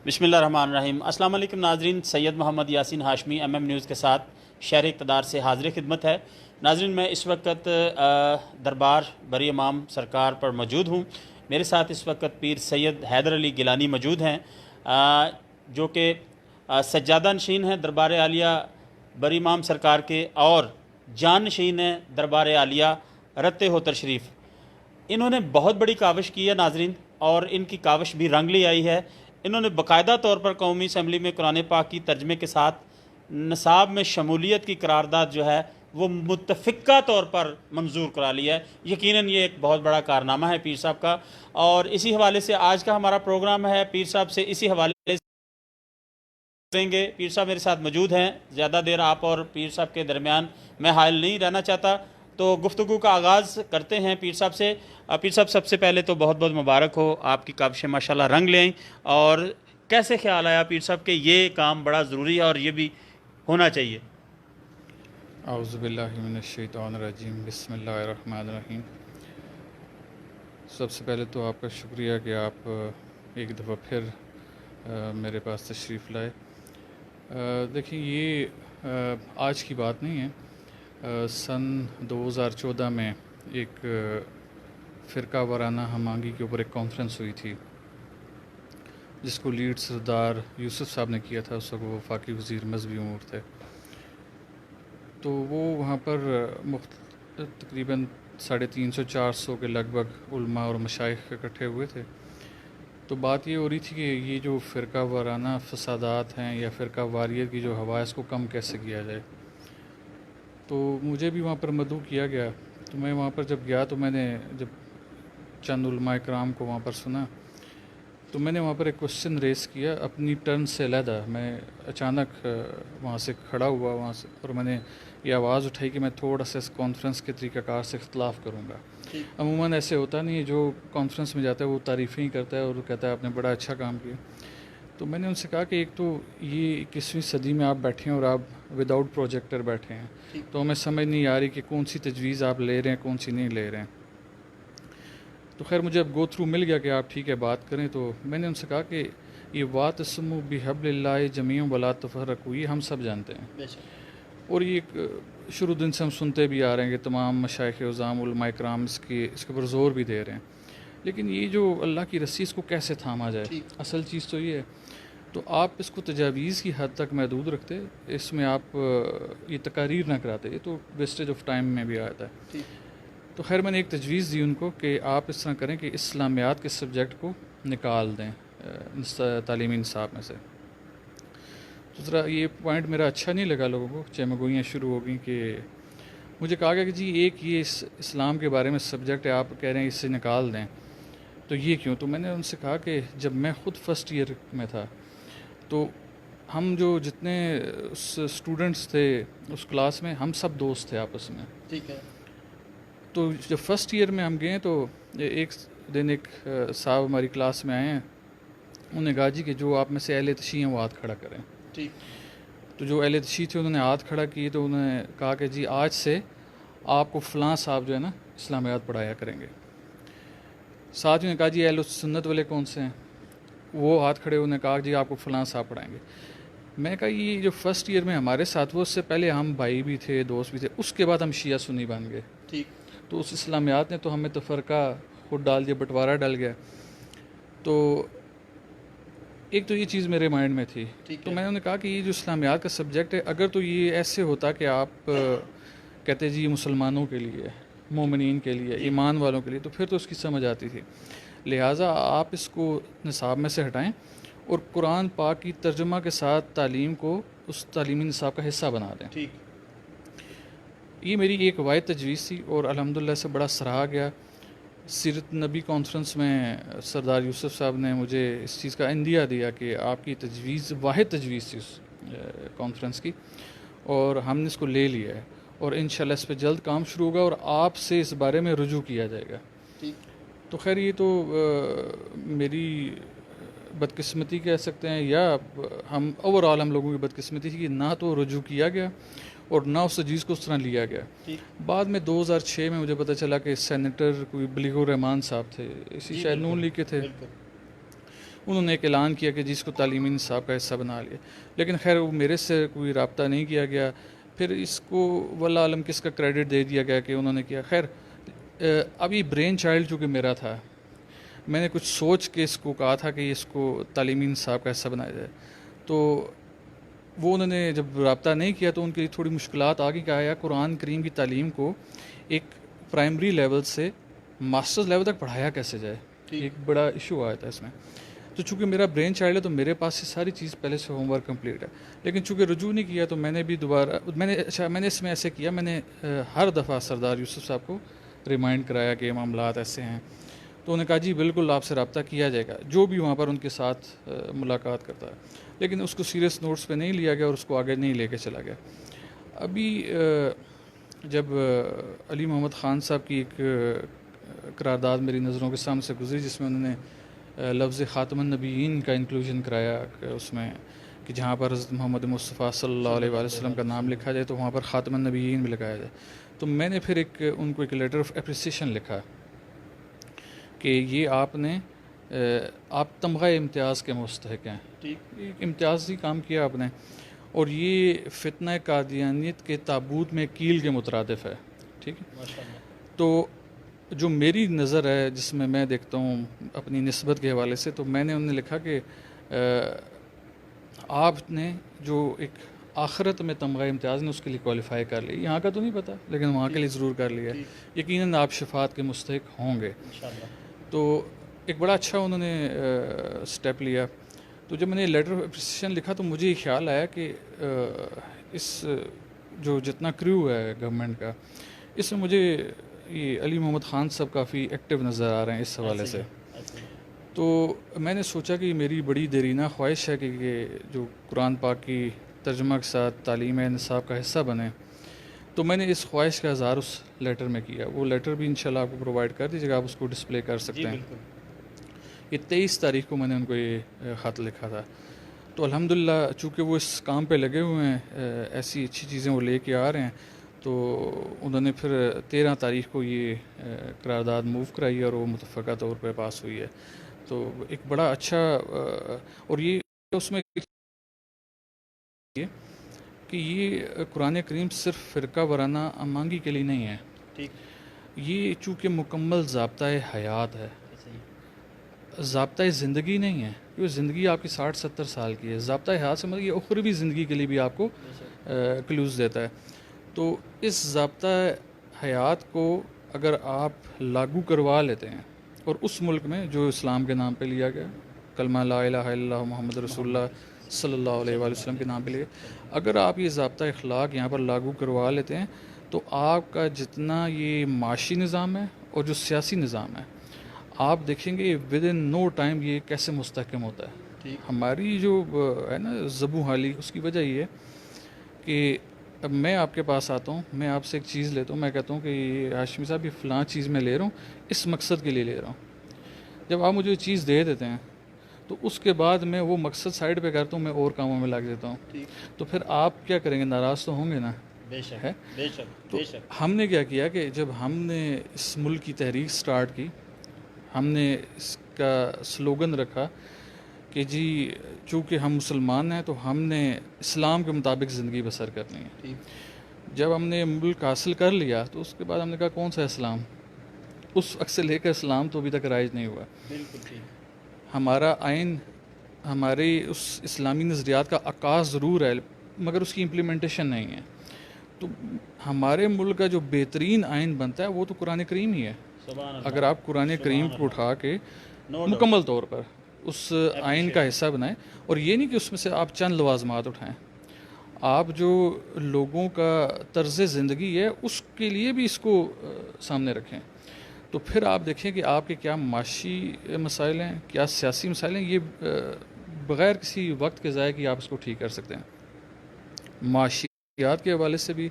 بسم اللہ الرحمن الرحیم۔ السلام علیکم ناظرین، Syed Mohammad Yasin Hashmi M M news کے ساتھ شہر اقتدار سے حاضر خدمت ہے۔ ناظرین، میں اس وقت دربار بری امام سرکار پر موجود ہوں۔ میرے ساتھ اس وقت پیر سید حیدر علی گیلانی موجود ہیں، جو کہ سجادہ نشین ہیں دربار عالیہ بری امام سرکار کے، اور جان نشین ہیں دربار عالیہ رت ہوتر شریف۔ انہوں نے بہت بڑی کاوش کی ہے ناظرین، اور ان کی کاوش بھی رنگ لے آئی ہے۔ انہوں نے باقاعدہ طور پر قومی اسمبلی میں قرآن پاک کی ترجمے کے ساتھ نصاب میں شمولیت کی قرارداد جو ہے وہ متفقہ طور پر منظور کرا لی ہے۔ یقیناً یہ ایک بہت بڑا کارنامہ ہے پیر صاحب کا، اور اسی حوالے سے آج کا ہمارا پروگرام ہے۔ پیر صاحب سے اسی حوالے سے کریں گے۔ پیر صاحب میرے ساتھ موجود ہیں، زیادہ دیر آپ اور پیر صاحب کے درمیان میں حائل نہیں رہنا چاہتا، تو گفتگو کا آغاز کرتے ہیں پیر صاحب سے۔ پیر صاحب، سب سے پہلے تو بہت بہت مبارک ہو، آپ کی کاوشیں ماشاءاللہ رنگ لیں۔ اور کیسے خیال آیا پیر صاحب کہ یہ کام بڑا ضروری ہے اور یہ بھی ہونا چاہیے؟ اعوذ باللہ من الشیطان الرجیم، بسم اللہ الرحمن الرحیم۔ سب سے پہلے تو آپ کا شکریہ کہ آپ ایک دفعہ پھر میرے پاس تشریف لائے۔ دیکھیں، یہ آج کی بات نہیں ہے۔ سن 2014 میں ایک فرقہ وارانہ ہم آہنگی کے اوپر ایک کانفرنس ہوئی تھی، جس کو لیڈ سردار یوسف صاحب نے کیا تھا۔ اس وقت وہ وفاقی وزیر مذہبی امور تھے، تو وہ وہاں پر تقریباً 350-400 کے لگ بھگ علماء اور مشائخ اکٹھے ہوئے تھے۔ تو بات یہ ہو رہی تھی کہ یہ جو فرقہ وارانہ فسادات ہیں یا فرقہ واریت کی جو ہوا ہے، اس کو کم کیسے کیا جائے۔ تو مجھے بھی وہاں پر مدعو کیا گیا، تو میں وہاں پر جب گیا تو میں نے جب چند علماء کرام کو وہاں پر سنا، تو میں نے وہاں پر ایک کوشچن ریز کیا اپنی ٹرن سے علیحدہ۔ میں اچانک وہاں سے کھڑا ہوا وہاں سے، اور میں نے یہ آواز اٹھائی کہ میں تھوڑا سا اس کانفرنس کے طریقہ کار سے اختلاف کروں گا۔ عموماً ایسے ہوتا نہیں ہے، جو کانفرنس میں جاتا ہے وہ تعریفیں ہی کرتا ہے اور وہ کہتا ہے آپ نے بڑا اچھا کام کیا۔ تو میں نے ان سے کہا کہ ایک تو یہ 21ویں صدی میں آپ بیٹھے ہیں اور آپ وداؤٹ پروجیکٹر بیٹھے ہیں، تو ہمیں سمجھ نہیں آ رہی کہ کون سی تجویز آپ لے رہے ہیں، کون سی نہیں لے رہے ہیں۔ تو خیر، مجھے اب گو تھرو مل گیا کہ آپ ٹھیک ہے بات کریں۔ تو میں نے ان سے کہا کہ یہ واعتصموا بحبل اللہ جمیعا ولا تفرقوا، یہ ہم سب جانتے ہیں، اور یہ شروع دن سے ہم سنتے بھی آ رہے ہیں کہ تمام مشائخ عظام علماء کرام اس کے اوپر زور بھی دے رہے ہیں۔ لیکن یہ جو اللہ کی رسی، اس کو کیسے تھاما جائے، اصل چیز تو یہ ہے۔ تو آپ اس کو تجاویز کی حد تک محدود رکھتے، اس میں آپ یہ تقاریر نہ کراتے، یہ تو ویسٹیج آف ٹائم میں بھی آتا ہے۔ تو خیر، میں نے ایک تجویز دی ان کو کہ آپ اس طرح کریں کہ اسلامیات کے سبجیکٹ کو نکال دیں تعلیمی نصاب میں سے۔ دوسرا، یہ پوائنٹ میرا اچھا نہیں لگا لوگوں کو، چمگوئیاں شروع ہو گئیں کہ مجھے کہا گیا کہ جی ایک یہ اسلام کے بارے میں سبجیکٹ ہے، آپ کہہ رہے ہیں اس سے نکال دیں، تو یہ کیوں؟ تو میں نے ان سے کہا کہ جب میں خود فرسٹ ایئر میں تھا، تو ہم جو جتنے اسٹوڈنٹس تھے اس کلاس میں، ہم سب دوست تھے آپس میں۔ ٹھیک ہے۔ تو جب فرسٹ ایئر میں ہم گئے تو ایک دن ایک صاحب ہماری کلاس میں آئے ہیں، انہوں نے کہا جی کہ جو آپ میں سے اہل تشیع ہیں وہ ہاتھ کھڑا کریں۔ تو جو اہل تشیع تھے انہوں نے ہاتھ کھڑا کیے، تو انہوں نے کہا کہ جی آج سے آپ کو فلاں صاحب جو ہے نا اسلامیات پڑھایا کریں گے۔ ساتھیوں نے کہا جی اہل سنت والے کون سے ہیں؟ وہ ہاتھ کھڑے، انہوں نے کہا جی آپ کو فلاں صاحب پڑھائیں گے۔ میں کہا یہ جو فرسٹ ایئر میں ہمارے ساتھ، وہ اس سے پہلے ہم بھائی بھی تھے، دوست بھی تھے، اس کے بعد ہم شیعہ سنی بن گئے۔ تو اس اسلامیات نے تو ہمیں تفرقہ خود ڈال دیا، بٹوارہ ڈل گیا۔ تو ایک تو یہ چیز میرے مائنڈ میں تھی۔ تو میں نے کہا کہ یہ جو اسلامیات کا سبجیکٹ ہے، اگر تو یہ ایسے ہوتا کہ آپ کہتے جی یہ مسلمانوں کے لیے، مومنین کے لیے، ایمان والوں کے لیے، تو پھر تو اس کی سمجھ آتی تھی۔ لہٰذا آپ اس کو نصاب میں سے ہٹائیں اور قرآن پاک کی ترجمہ کے ساتھ تعلیم کو اس تعلیمی نصاب کا حصہ بنا دیں۔ یہ میری ایک واحد تجویز تھی، اور الحمدللہ سے بڑا سراہا گیا۔ سیرت نبی کانفرنس میں سردار یوسف صاحب نے مجھے اس چیز کا عندیہ دیا کہ آپ کی تجویز واحد تجویز تھی اس کانفرنس کی، اور ہم نے اس کو لے لیا ہے، اور انشاءاللہ اس پہ جلد کام شروع ہوگا اور آپ سے اس بارے میں رجوع کیا جائے گا۔ تو خیر، یہ تو میری بدقسمتی کہہ سکتے ہیں، یا ہم اوورآل ہم لوگوں کی بدقسمتی تھی کہ نہ تو رجوع کیا گیا اور نہ اس چیز کو اس طرح لیا گیا۔ بعد میں 2006 میں مجھے پتہ چلا کہ سینیٹر کوئی بلیغ الرحمان صاحب تھے، اسی شاید نون لیگ کے تھے، انہوں نے ایک اعلان کیا کہ جس کو تعلیمی نصاب کا حصہ بنا لیا، لیکن خیر وہ میرے سے کوئی رابطہ نہیں کیا گیا. پھر اس کو واللہ عالم کس کا کریڈٹ دے دیا گیا کہ انہوں نے کیا. خیر ابھی برین چائلڈ چونکہ میرا تھا، میں نے کچھ سوچ کے اس کو کہا تھا کہ اس کو تعلیمی نصاب کا حصہ بنایا جائے، تو وہ انہوں نے جب رابطہ نہیں کیا تو ان کے لیے تھوڑی مشکلات آ گئی کہ آیا قرآن کریم کی تعلیم کو ایک پرائمری لیول سے ماسٹرز لیول تک پڑھایا کیسے جائے. ایک بڑا ایشو آیا تھا اس میں. تو چونکہ میرا برین چائلڈ ہے تو میرے پاس یہ ساری چیز پہلے سے ہوم ورک کمپلیٹ ہے، لیکن چونکہ رجوع نہیں کیا تو میں نے بھی دوبارہ میں نے اس میں ایسے کیا، میں نے ہر دفعہ سردار یوسف صاحب کو ریمائنڈ کرایا کہ معاملات ایسے ہیں. تو انہوں نے کہا جی بالکل آپ سے رابطہ کیا جائے گا، جو بھی وہاں پر ان کے ساتھ ملاقات کرتا ہے، لیکن اس کو سیریس نوٹس پہ نہیں لیا گیا اور اس کو آگے نہیں لے کے چلا گیا. ابھی جب علی محمد خان صاحب کی ایک قرارداد میری نظروں کے سامنے سے گزری جس میں انہوں نے لفظ خاتم النبیین کا انکلوژن کرایا کہ اس میں کہ جہاں پر حضرت محمد مصطفیٰ صلی اللہ علیہ وآلہ وسلم کا نام لکھا جائے تو وہاں پر خاتم النبیین بھی لگایا جائے، تو میں نے پھر ان کو ایک لیٹر آف اپریسیشن لکھا کہ یہ آپ تمغہ امتیاز کے مستحق ہیں. ایک امتیازی کام کیا آپ نے، اور یہ فتنہ قادیانیت کے تابوت میں کیل کے مترادف ہے. ٹھیک ہے، تو جو میری نظر ہے جس میں میں دیکھتا ہوں اپنی نسبت کے حوالے سے، تو میں نے انہیں لکھا کہ آپ نے جو ایک آخرت میں تمغہ امتیاز نے اس کے لیے کوالیفائی کر لی، یہاں کا تو نہیں پتہ لیکن وہاں کے لیے ضرور کر لیا، یقیناً آپ شفاعت کے مستحق ہوں گے. تو ایک بڑا اچھا انہوں نے سٹیپ لیا. تو جب میں نے لیٹر آف اپریسیشن لکھا تو مجھے یہ خیال آیا کہ اس جو جتنا کریو ہے گورنمنٹ کا، اس میں مجھے یہ علی محمد خان صاحب کافی ایکٹیو نظر آ رہے ہیں اس حوالے سے. تو میں نے سوچا کہ میری بڑی دیرینہ خواہش ہے کہ یہ جو قرآن پاک کی ترجمہ کے ساتھ تعلیم نصاب کا حصہ بنے. تو میں نے اس خواہش کا اظہار اس لیٹر میں کیا. وہ لیٹر بھی انشاءاللہ آپ کو پرووائڈ کر دیجیے گا، آپ اس کو ڈسپلے کر سکتے ہیں. یہ 23 تاریخ کو میں نے ان کو یہ خط لکھا تھا. تو الحمدللہ چونکہ وہ اس کام پہ لگے ہوئے ہیں، ایسی اچھی چیزیں وہ لے کے آ رہے ہیں، تو انہوں نے پھر 13 تاریخ کو یہ قرارداد موو کرائی اور وہ متفقہ طور پہ پاس ہوئی ہے. تو ایک بڑا اچھا اور یہ اس میں کہ یہ قرآن کریم صرف فرقہ وارانہ امانگی کے لیے نہیں ہے. یہ چونکہ مکمل ضابطۂ حیات ہے، ضابطۂ زندگی نہیں ہے. یہ زندگی آپ کی 60-70 سال کی ہے. ضابطۂ حیات سے مطلب یہ اخروی زندگی کے لیے بھی آپ کو کلوز دیتا ہے. تو اس ضابطۂ حیات کو اگر آپ لاگو کروا لیتے ہیں، اور اس ملک میں جو اسلام کے نام پہ لیا گیا، کلمہ لا الہ الا اللہ محمد رسول اللہ صلی اللہ علیہ وآلہ وسلم کے نام پہ لیا، اگر آپ یہ ضابطۂ اخلاق یہاں پر لاگو کروا لیتے ہیں تو آپ کا جتنا یہ معاشی نظام ہے اور جو سیاسی نظام ہے، آپ دیکھیں گے ود ان نو ٹائم یہ کیسے مستحکم ہوتا ہے. ہماری جو ہے نا زبوں حالی، اس کی وجہ یہ ہے کہ اب میں آپ کے پاس آتا ہوں، میں آپ سے ایک چیز لیتا ہوں، میں کہتا ہوں کہ یہ ہاشمی صاحب یہ فلاں چیز میں لے رہا ہوں، اس مقصد کے لیے لے رہا ہوں. جب آپ مجھے چیز دے دیتے ہیں تو اس کے بعد میں وہ مقصد سائڈ پہ کرتا ہوں، میں اور کاموں میں لگ دیتا ہوں. تو پھر آپ کیا کریں گے؟ ناراض تو ہوں گے نا. ہے. تو ہم نے کیا کیا کہ جب ہم نے اس ملک کی تحریک سٹارٹ کی، ہم نے اس کا سلوگن رکھا کہ جی چونکہ ہم مسلمان ہیں تو ہم نے اسلام کے مطابق زندگی بسر کرنی ہے. جب ہم نے ملک حاصل کر لیا تو اس کے بعد ہم نے کہا کون سا اسلام؟ اس وقت سے لے کر اسلام تو ابھی تک رائج نہیں ہوا. ہمارا آئین ہماری اس اسلامی نظریات کا عکاس ضرور ہے مگر اس کی امپلیمنٹیشن نہیں ہے. تو ہمارے ملک کا جو بہترین آئین بنتا ہے وہ تو قرآن کریم ہی ہے. اگر آپ قرآن کریم کو اٹھا کے مکمل طور پر اس آئین کا حصہ بنائیں، اور یہ نہیں کہ اس میں سے آپ چند لوازمات اٹھائیں، آپ جو لوگوں کا طرز زندگی ہے اس کے لیے بھی اس کو سامنے رکھیں، تو پھر آپ دیکھیں کہ آپ کے کیا معاشی مسائل ہیں، کیا سیاسی مسائل ہیں. یہ بغیر کسی وقت کے ضائع کہ آپ اس کو ٹھیک کر سکتے ہیں. معاشیات کے حوالے سے بھی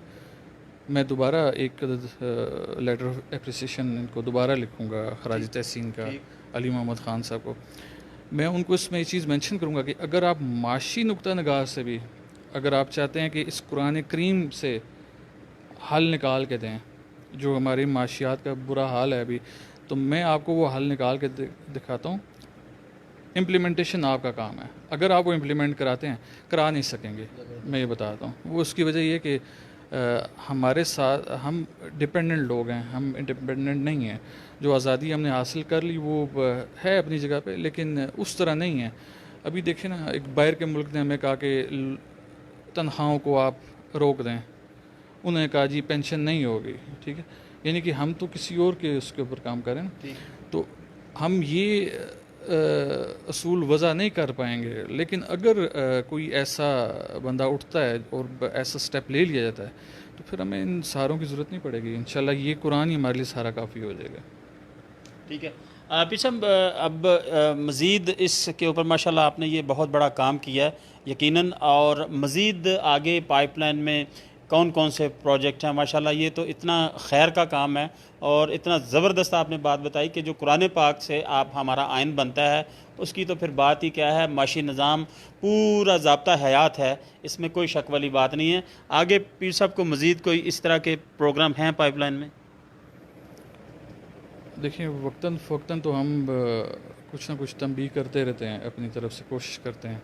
میں دوبارہ ایک لیٹر آف اپریسیشن ان کو دوبارہ لکھوں گا، خراج تحسین کا علی محمد خان صاحب کو. میں ان کو اس میں یہ چیز مینشن کروں گا کہ اگر آپ معاشی نقطہ نگاہ سے بھی اگر آپ چاہتے ہیں کہ اس قرآن کریم سے حل نکال کے دیں جو ہماری معاشیات کا برا حال ہے ابھی، تو میں آپ کو وہ حل نکال کے دکھاتا ہوں. امپلیمنٹیشن آپ کا کام ہے. اگر آپ وہ امپلیمنٹ کراتے ہیں, کرا نہیں سکیں گے, میں یہ بتاتا ہوں. وہ اس کی وجہ یہ کہ ہمارے ساتھ ہم ڈپینڈنٹ لوگ ہیں, ہم انڈیپینڈنٹ نہیں ہیں. جو آزادی ہم نے حاصل کر لی وہ ہے اپنی جگہ پہ, لیکن اس طرح نہیں ہے. ابھی دیکھیں نا, ایک باہر کے ملک نے ہمیں کہا کہ تنخواہوں کو آپ روک دیں, انہوں نے کہا جی پینشن نہیں ہوگی, ٹھیک ہے. یعنی کہ ہم تو کسی اور کے اس کے اوپر کام کریں نا, تو ہم یہ اصول وضع نہیں کر پائیں گے. لیکن اگر کوئی ایسا بندہ اٹھتا ہے اور ایسا سٹیپ لے لیا جاتا ہے تو پھر ہمیں ان سہاروں کی ضرورت نہیں پڑے گی. انشاءاللہ یہ قرآن ہی ہمارے لیے سارا کافی ہو جائے گا. ٹھیک ہے. پیچھے اب مزید اس کے اوپر ماشاءاللہ آپ نے یہ بہت بڑا کام کیا ہے یقیناً, اور مزید آگے پائپ لائن میں کون کون سے پروجیکٹ ہیں ماشاءاللہ. یہ تو اتنا خیر کا کام ہے اور اتنا زبردست آپ نے بات بتائی کہ جو قرآن پاک سے آپ ہمارا آئین بنتا ہے اس کی تو پھر بات ہی کیا ہے. معاشی نظام پورا ضابطہ حیات ہے, اس میں کوئی شک والی بات نہیں ہے. آگے پیر صاحب کو مزید کوئی اس طرح کے پروگرام ہیں پائپ لائن میں؟ دیکھیں, وقتاً فوقتاً تو ہم کچھ نہ کچھ تنبیہ کرتے رہتے ہیں, اپنی طرف سے کوشش کرتے ہیں.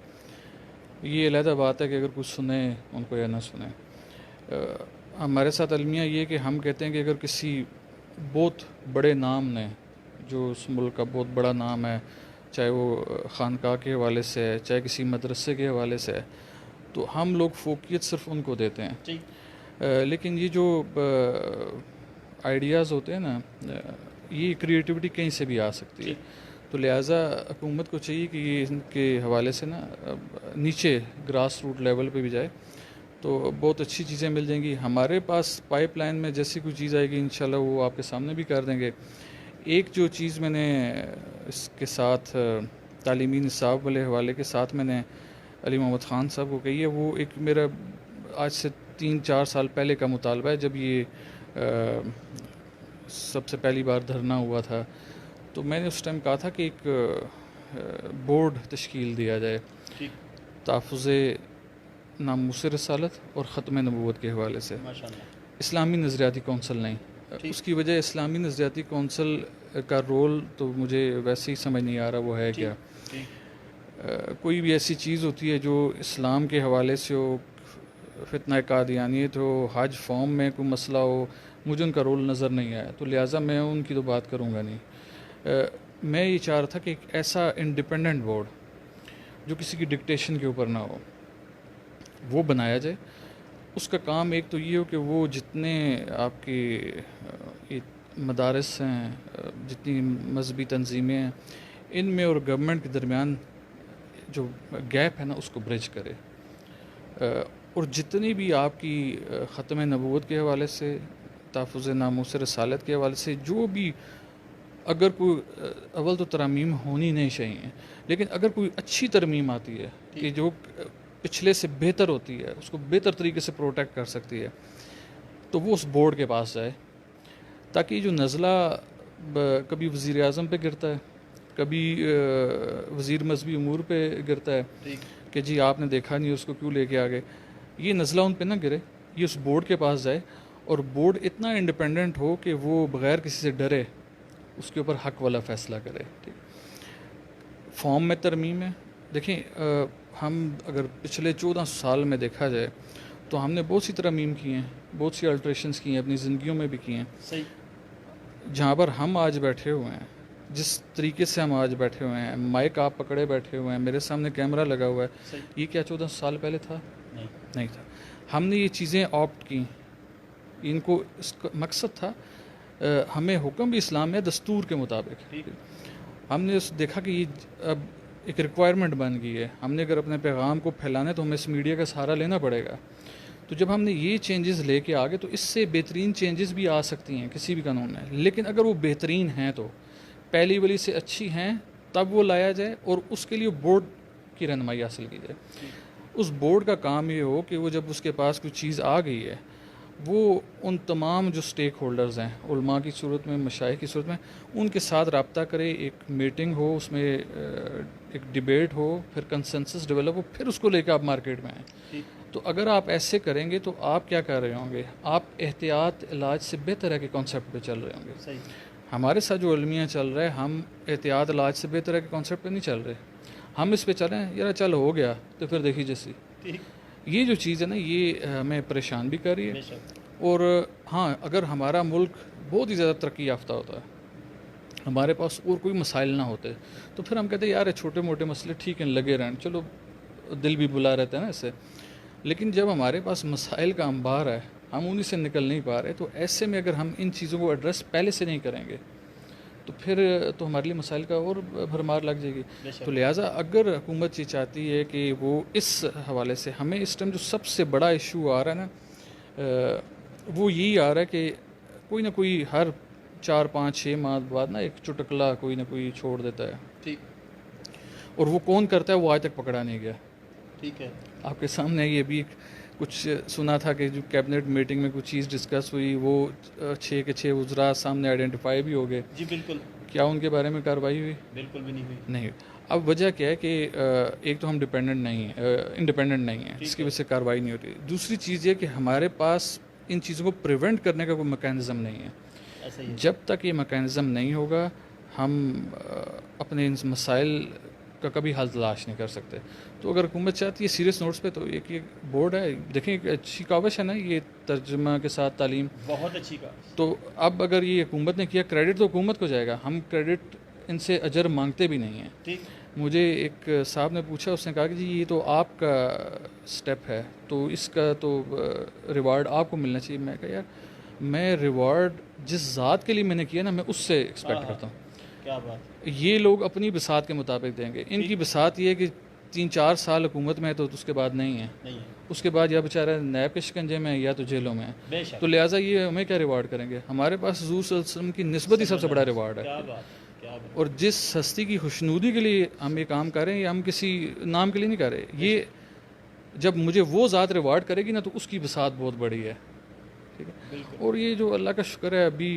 یہ علیحدہ بات ہے کہ اگر کچھ سنیں ان کو یا نہ سنیں. ہمارے ساتھ المیہ یہ کہ ہم کہتے ہیں کہ اگر کسی بہت بڑے نام نے, جو اس ملک کا بہت بڑا نام ہے, چاہے وہ خانقاہ کے حوالے سے ہے, چاہے کسی مدرسے کے حوالے سے ہے, تو ہم لوگ فوقیت صرف ان کو دیتے ہیں. لیکن یہ جو آئیڈیاز ہوتے ہیں نا, یہ کریٹیوٹی کہیں سے بھی آ سکتی ہے. تو لہٰذا حکومت کو چاہیے کہ یہ ان کے حوالے سے نا نیچے گراس روٹ لیول پہ بھی جائے تو بہت اچھی چیزیں مل جائیں گی. ہمارے پاس پائپ لائن میں جیسی کوئی چیز آئے گی انشاءاللہ وہ آپ کے سامنے بھی کر دیں گے. ایک جو چیز میں نے اس کے ساتھ تعلیمی نصاب والے حوالے کے ساتھ میں نے علی محمد خان صاحب کو کہی ہے, وہ ایک میرا آج سے 3-4 سال پہلے کا مطالبہ ہے. جب یہ سب سے پہلی بار دھرنا ہوا تھا تو میں نے اس ٹائم کہا تھا کہ ایک بورڈ تشکیل دیا جائے تحفظ ناموس رسالت اور ختم نبوت کے حوالے سے. اسلامی نظریاتی کونسل نہیں. اس کی وجہ اسلامی نظریاتی کونسل کا رول تو مجھے ویسے ہی سمجھ نہیں آ رہا وہ ہے کیا. کوئی بھی ایسی چیز ہوتی ہے جو اسلام کے حوالے سے ہو, فتنہ قادیانیت ہو, حج فارم میں کوئی مسئلہ ہو, مجھے ان کا رول نظر نہیں آیا, تو لہٰذا میں ان کی تو بات کروں گا نہیں. میں یہ چاہ رہا تھا کہ ایک ایسا انڈیپینڈنٹ بورڈ جو کسی کی ڈکٹیشن کے اوپر نہ ہو وہ بنایا جائے. اس کا کام ایک تو یہ ہو کہ وہ جتنے آپ کے مدارس ہیں, جتنی مذہبی تنظیمیں ہیں, ان میں اور گورنمنٹ کے درمیان جو گیپ ہے نا اس کو برج کرے. اور جتنی بھی آپ کی ختم نبوت کے حوالے سے, تحفظ ناموس رسالت کے حوالے سے جو بھی, اگر کوئی اول تو ترامیم ہونی نہیں چاہیے, لیکن اگر کوئی اچھی ترمیم آتی ہے کہ جو پچھلے سے بہتر ہوتی ہے, اس کو بہتر طریقے سے پروٹیکٹ کر سکتی ہے, تو وہ اس بورڈ کے پاس جائے. تاکہ جو نزلہ کبھی وزیر اعظم پہ گرتا ہے, کبھی وزیر مذہبی امور پہ گرتا ہے کہ جی آپ نے دیکھا نہیں اس کو کیوں لے کے آ گئے, یہ نزلہ ان پہ نہ گرے, یہ اس بورڈ کے پاس جائے اور بورڈ اتنا انڈیپینڈنٹ ہو کہ وہ بغیر کسی سے ڈرے اس کے اوپر حق والا فیصلہ کرے. ٹھیک, فارم میں ترمیم ہے. دیکھیں ہم اگر پچھلے 14 سال میں دیکھا جائے تو ہم نے بہت سی ترمیم کی ہیں, بہت سی الٹریشنز کی ہیں, اپنی زندگیوں میں بھی کی ہیں. جہاں پر ہم آج بیٹھے ہوئے ہیں, جس طریقے سے ہم آج بیٹھے ہوئے ہیں, مائک آپ پکڑے بیٹھے ہوئے ہیں, میرے سامنے کیمرہ لگا ہوا ہے, یہ کیا 14 سال پہلے تھا؟ نہیں تھا. ہم نے یہ چیزیں آپٹ کی, ان کو اس کا مقصد تھا, ہمیں حکم بھی اسلام میں دستور کے مطابق. ہم نے دیکھا کہ یہ اب ایک ریکوائرمنٹ بن گئی ہے, ہم نے اگر اپنے پیغام کو پھیلانا ہے تو ہمیں اس میڈیا کا سہارا لینا پڑے گا. تو جب ہم نے یہ چینجز لے کے آگے تو اس سے بہترین چینجز بھی آ سکتی ہیں کسی بھی قانون میں, لیکن اگر وہ بہترین ہیں تو پہلی والی سے اچھی ہیں تب وہ لایا جائے, اور اس کے لیے بورڈ کی رہنمائی حاصل کی جائے. اس بورڈ کا کام یہ ہو کہ وہ جب اس کے پاس کوئی چیز آ گئی ہے وہ ان تمام جو سٹیک ہولڈرز ہیں, علماء کی صورت میں, مشائخ کی صورت میں, ان کے ساتھ رابطہ کرے, ایک میٹنگ ہو, اس میں ایک ڈیبیٹ ہو, پھر کنسنسس ڈیولپ ہو, پھر اس کو لے کے آپ مارکیٹ میں آئیں. تو اگر آپ ایسے کریں گے تو آپ کیا کر رہے ہوں گے, آپ احتیاط علاج سے بہتر ہے کہ کانسیپٹ پہ چل رہے ہوں گے. ہمارے ساتھ جو المیہ چل رہا ہے، ہم احتیاط علاج سے بہتر ہے کہ کانسیپٹ پہ نہیں چل رہے. ہم اس پہ چلیں یار چل ہو گیا تو پھر دیکھی جیسی. یہ جو چیز ہے نا یہ ہمیں پریشان بھی کر رہی ہے. اور ہاں اگر ہمارا ملک بہت ہی زیادہ ترقی یافتہ ہوتا ہے، ہمارے پاس اور کوئی مسائل نہ ہوتے، تو پھر ہم کہتے ہیں یار چھوٹے موٹے مسئلے ٹھیک ہیں لگے رہیں، چلو دل بھی بلا رہتا ہے نا اسے. لیکن جب ہمارے پاس مسائل کا انبار ہے، ہم انہیں سے نکل نہیں پا رہے، تو ایسے میں اگر ہم ان چیزوں کو ایڈریس پہلے سے نہیں کریں گے تو پھر تو ہمارے لیے مسائل کا اور بھرمار لگ جائے گی. تو لہٰذا اگر حکومت یہ چاہتی ہے کہ وہ اس حوالے سے ہمیں اس ٹائم جو سب سے بڑا ایشو آ رہا ہے نا وہ یہی آ رہا ہے کہ کوئی نہ کوئی ہر 4-5-6 ماہ بعد نا ایک چٹکلا کوئی نہ کوئی چھوڑ دیتا ہے. ٹھیک. اور وہ کون کرتا ہے وہ آج تک پکڑا نہیں گیا. ٹھیک ہے. آپ کے سامنے یہ بھی کچھ سنا تھا کہ جو کیبنٹ میٹنگ میں کچھ چیز ڈسکس ہوئی، وہ 6 کے 6 وزراء سامنے آئیڈینٹیفائی بھی ہو گئے. جی بالکل. کیا ان کے بارے میں کارروائی ہوئی؟ بالکل بھی نہیں ہوئی. نہیں. اب وجہ کیا ہے کہ ایک تو ہم انڈیپینڈنٹ نہیں ہیں جس کی وجہ سے کارروائی نہیں ہوتی. دوسری چیز یہ کہ ہمارے پاس ان چیزوں کو پریونٹ کرنے کا کوئی میکینزم نہیں ہے. جب تک یہ میکینزم نہیں ہوگا ہم اپنے ان مسائل کا کبھی حل تلاش نہیں کر سکتے. تو اگر حکومت چاہتی ہے سیریس نوٹس پہ، تو ایک یہ بورڈ ہے، دیکھیں ایک اچھی کاوش ہے نا یہ ترجمہ کے ساتھ تعلیم، بہت اچھی کاوش. تو اب اگر یہ حکومت نے کیا کریڈٹ تو حکومت کو جائے گا، ہم کریڈٹ ان سے اجر مانگتے بھی نہیں ہیں. ٹھیک. مجھے ایک صاحب نے پوچھا، اس نے کہا کہ جی یہ تو آپ کا سٹیپ ہے تو اس کا تو ریوارڈ آپ کو ملنا چاہیے. میں کہا یار میں ریوارڈ جس ذات کے لیے میں نے کیا نا میں اس سے ایکسپیکٹ کرتا ہوں. کیا بات. یہ لوگ اپنی بساط کے مطابق دیں گے. ان کی بساط یہ ہے کہ 3-4 سال حکومت میں ہے تو اس کے بعد نہیں ہے. اس کے بعد یا بیچارہ نیب کے شکنجے میں یا تو جیلوں میں ہے. تو لہٰذا یہ ہمیں کیا ریوارڈ کریں گے؟ ہمارے پاس حضور صلی اللہ علیہ وسلم کی نسبت ہی سب سے بڑا ریوارڈ ہے. اور جس ہستی کی خوشنودی کے لیے ہم یہ کام کر رہے ہیں یہ ہم کسی نام کے لیے نہیں کر رہے. یہ جب مجھے وہ ذات ریوارڈ کرے گی نا تو اس کی بساط بہت بڑی ہے. ٹھیک ہے. اور یہ جو اللہ کا شکر ہے ابھی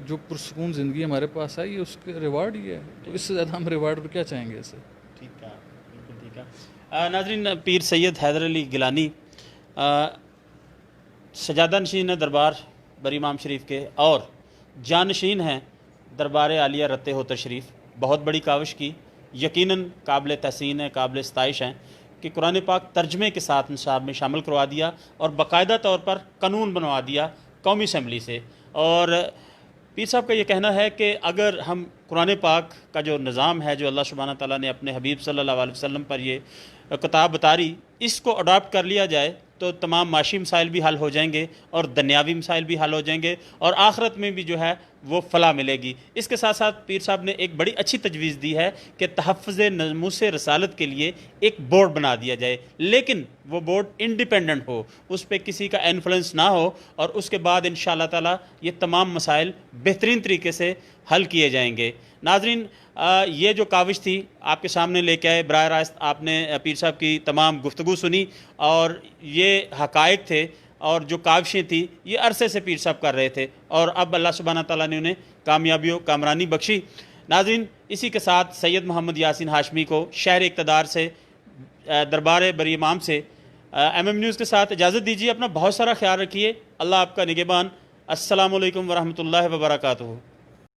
جو پرسکون زندگی ہمارے پاس ہے یہ اس کا ریوارڈ ہی ہے. تو اس سے زیادہ ہم ریوارڈ اور کیا چاہیں گے اس سے. ٹھیک ہے. بالکل ٹھیک ہے. ناظرین، پیر سید حیدر علی گیلانی سجادہ نشین دربار بری امام شریف کے اور جانشین ہیں دربار عالیہ رتے ہو تشریف. بہت بڑی کاوش کی، یقیناً قابل تحسین ہے، قابل ستائش ہیں کہ قرآن پاک ترجمے کے ساتھ نصاب میں شامل کروا دیا اور باقاعدہ طور پر قانون بنوا دیا قومی اسمبلی سے. اور پیر صاحب کا یہ کہنا ہے کہ اگر ہم قرآن پاک کا جو نظام ہے جو اللہ سبحانہ تعالیٰ نے اپنے حبیب صلی اللہ علیہ وسلم پر یہ کتاب اتاری، اس کو اڈاپٹ کر لیا جائے تو تمام معاشی مسائل بھی حل ہو جائیں گے اور دنیاوی مسائل بھی حل ہو جائیں گے اور آخرت میں بھی جو ہے وہ فلاح ملے گی. اس کے ساتھ ساتھ پیر صاحب نے ایک بڑی اچھی تجویز دی ہے کہ تحفظ ناموس رسالت کے لیے ایک بورڈ بنا دیا جائے، لیکن وہ بورڈ انڈیپینڈنٹ ہو، اس پہ کسی کا انفلوئنس نہ ہو، اور اس کے بعد انشاءاللہ تعالی یہ تمام مسائل بہترین طریقے سے حل کیے جائیں گے. ناظرین، یہ جو کاوش تھی آپ کے سامنے لے کے آئے. براہ راست آپ نے پیر صاحب کی تمام گفتگو سنی اور یہ حقائق تھے اور جو کاوشیں تھیں یہ عرصے سے پیر صاحب کر رہے تھے اور اب اللہ سبحانہ تعالیٰ نے انہیں کامیابی و کامرانی بخشی. ناظرین، اسی کے ساتھ سید محمد یاسین ہاشمی کو شہر اقتدار سے، دربار بری امام سے، ایم ایم نیوز کے ساتھ اجازت دیجیے. اپنا بہت سارا خیال رکھیے. اللہ آپ کا نگہبان. السلام علیکم ورحمۃ اللہ وبرکاتہ.